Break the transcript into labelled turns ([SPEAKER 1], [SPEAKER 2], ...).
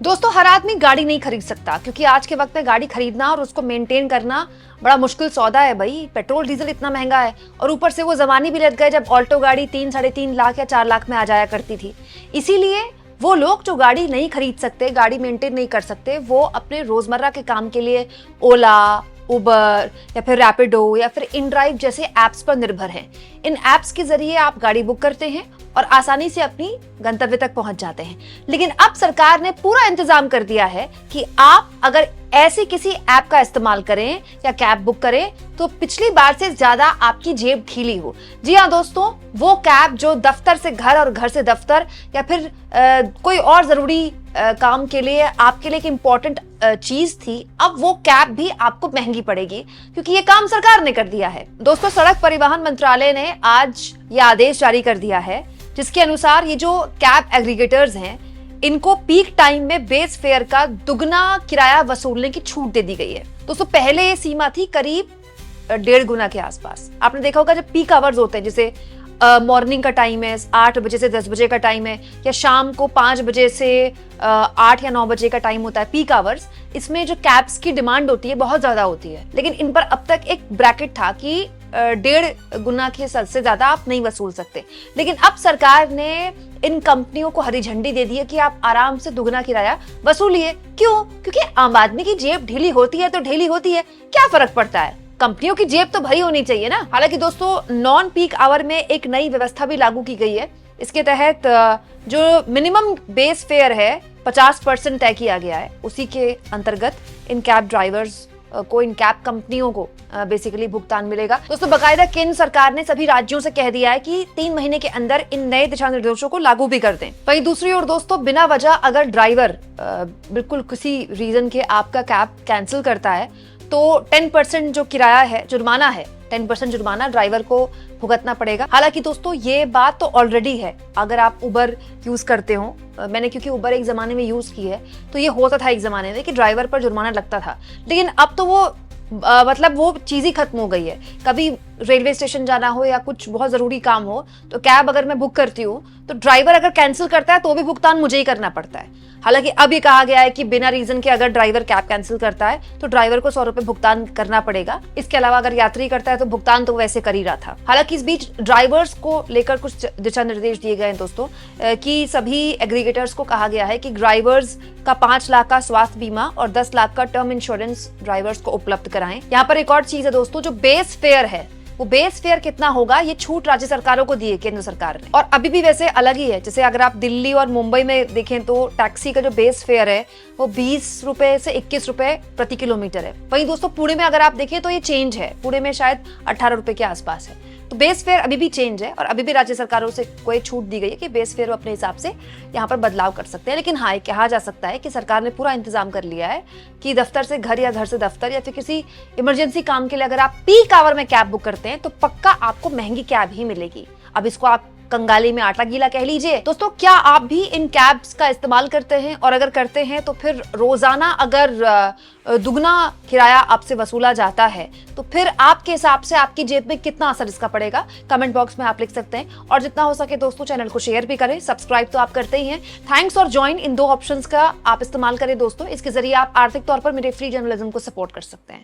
[SPEAKER 1] दोस्तों, हर आदमी गाड़ी नहीं खरीद सकता क्योंकि आज के वक्त में गाड़ी खरीदना और उसको मेंटेन करना बड़ा मुश्किल सौदा है भाई। पेट्रोल डीजल इतना महंगा है और ऊपर से वो जमाने भी लग गए जब ऑल्टो गाड़ी 3-3.5 लाख या 4 लाख में आ जाया करती थी। इसीलिए वो लोग जो गाड़ी नहीं खरीद सकते, गाड़ी मेंटेन नहीं कर सकते, वो अपने रोजमर्रा के काम के लिए ओला, उबर या फिर रैपिडो या फिर इनड्राइव जैसे ऐप्स पर निर्भर हैं। इन ऐप्स के जरिए आप गाड़ी बुक करते हैं और आसानी से अपनी गंतव्य तक पहुंच जाते हैं। लेकिन अब सरकार ने पूरा इंतजाम कर दिया है कि आप अगर ऐसे किसी ऐप का इस्तेमाल करें या कैब बुक करें तो पिछली बार से ज्यादा आपकी जेब ढीली हो। जी हाँ दोस्तों, वो कैब जो दफ्तर से घर और घर से दफ्तर या फिर कोई और जरूरी काम के लिए आपके लिए एक इम्पोर्टेंट चीज थी, अब वो कैब भी आपको महंगी पड़ेगी क्योंकि ये काम सरकार ने कर दिया है। दोस्तों, सड़क परिवहन मंत्रालय ने आज ये आदेश जारी कर दिया है जिसके अनुसार ये जो कैब एग्रीगेटर्स हैं, इनको पीक टाइम में बेस फेयर का दुगना किराया वसूलने की छूट दे दी गई है। दोस्तों, पहले ये सीमा थी करीब 1.5 गुना के आसपास। आपने देखा होगा जब पीक आवर्स होते हैं, जैसे मॉर्निंग का टाइम है 8 बजे से 10 बजे का टाइम है, या शाम को 5 बजे से 8 या 9 बजे का टाइम होता है पीक आवर्स, इसमें जो कैब्स की डिमांड होती है बहुत ज्यादा होती है। लेकिन इन पर अब तक एक ब्रैकेट था कि 1.5 गुना के से ज्यादा आप नहीं वसूल सकते। लेकिन अब सरकार ने इन कंपनियों को हरी झंडी दे दी है कि आप आराम से दुगना किराया वसूलिए। क्यों? क्योंकि आम आदमी की जेब ढीली होती है तो ढीली होती है, क्या फर्क पड़ता है, कंपनियों की जेब तो भरी होनी चाहिए ना। हालांकि दोस्तों, नॉन पीक आवर में एक नई व्यवस्था भी लागू की गई है। इसके तहत जो मिनिमम बेस फेयर है 50% तय किया गया है, उसी के अंतर्गत इन कैब ड्राइवर्स को, इन कैब कंपनियों को बेसिकली भुगतान मिलेगा। दोस्तों, बकायदा केंद्र सरकार ने सभी राज्यों से कह दिया है कि 3 महीने के अंदर इन नए दिशा निर्देशों को लागू भी कर दें। वहीं दूसरी ओर दोस्तों, बिना वजह अगर ड्राइवर बिल्कुल किसी रीजन के आपका कैब कैंसिल करता है तो 10% जो किराया है, जुर्माना है, 10% जुर्माना ड्राइवर को भुगतना पड़ेगा। हालांकि दोस्तों, ये बात तो ऑलरेडी है। अगर आप उबर यूज करते हो, मैंने क्योंकि उबर एक जमाने में यूज की है, तो ये होता था एक जमाने में कि ड्राइवर पर जुर्माना लगता था। लेकिन अब तो वो मतलब वो चीज ही खत्म हो गई है। कभी रेलवे स्टेशन जाना हो या कुछ बहुत जरूरी काम हो तो कैब अगर मैं बुक करती हूँ तो ड्राइवर अगर कैंसिल करता है तो भी भुगतान मुझे ही करना पड़ता है। हालांकि अब ये कहा गया है कि बिना रीजन के अगर ड्राइवर कैब कैंसिल करता है तो ड्राइवर को 100 रुपए भुगतान करना पड़ेगा। इसके अलावा अगर यात्री करता है तो भुगतान तो वैसे कर ही रहा था। हालांकि इस बीच ड्राइवर्स को लेकर कुछ दिशा निर्देश दिए गए हैं दोस्तों, कि सभी एग्रीगेटर्स को कहा गया है कि ड्राइवर्स का 5 लाख का स्वास्थ्य बीमा और 10 लाख का टर्म इंश्योरेंस ड्राइवर्स को उपलब्ध कराएं। यहाँ पर एक और चीज है दोस्तों, जो बेस फेयर है, वो बेस फेयर कितना होगा, ये छूट राज्य सरकारों को दी है केंद्र सरकार ने। और अभी भी वैसे अलग ही है। जैसे अगर आप दिल्ली और मुंबई में देखें तो टैक्सी का जो बेस फेयर है वो 20 रुपए से 21 रुपए प्रति किलोमीटर है। वहीं दोस्तों, पुणे में अगर आप देखें तो ये चेंज है, पुणे में शायद 18 रुपए के आसपास है। तो बेस फेयर अभी भी चेंज है और अभी भी राज्य सरकारों से कोई छूट दी गई है कि बेस फेयर अपने हिसाब से यहाँ पर बदलाव कर सकते हैं। लेकिन हाँ, कहा जा सकता है कि सरकार ने पूरा इंतजाम कर लिया है कि दफ्तर से घर या घर से दफ्तर या फिर किसी इमरजेंसी काम के लिए अगर आप पीक आवर में कैब बुक करते हैं तो पक्का आपको महंगी कैब ही मिलेगी। अब इसको आप कंगाली में आटा गीला कह लीजिए। दोस्तों, क्या आप भी इन कैब्स का इस्तेमाल करते हैं? और अगर करते हैं तो फिर रोजाना अगर दुगना किराया आपसे वसूला जाता है तो फिर आपके हिसाब से आपकी जेब में कितना असर इसका पड़ेगा? कमेंट बॉक्स में आप लिख सकते हैं। और जितना हो सके दोस्तों, चैनल को शेयर भी करें, सब्सक्राइब तो आप करते ही हैं। थैंक्स और ज्वाइन, इन 2 ऑप्शंस का आप इस्तेमाल करें दोस्तों। इसके जरिए आप आर्थिक तौर पर मेरे फ्री जर्नलिज्म को सपोर्ट कर सकते हैं।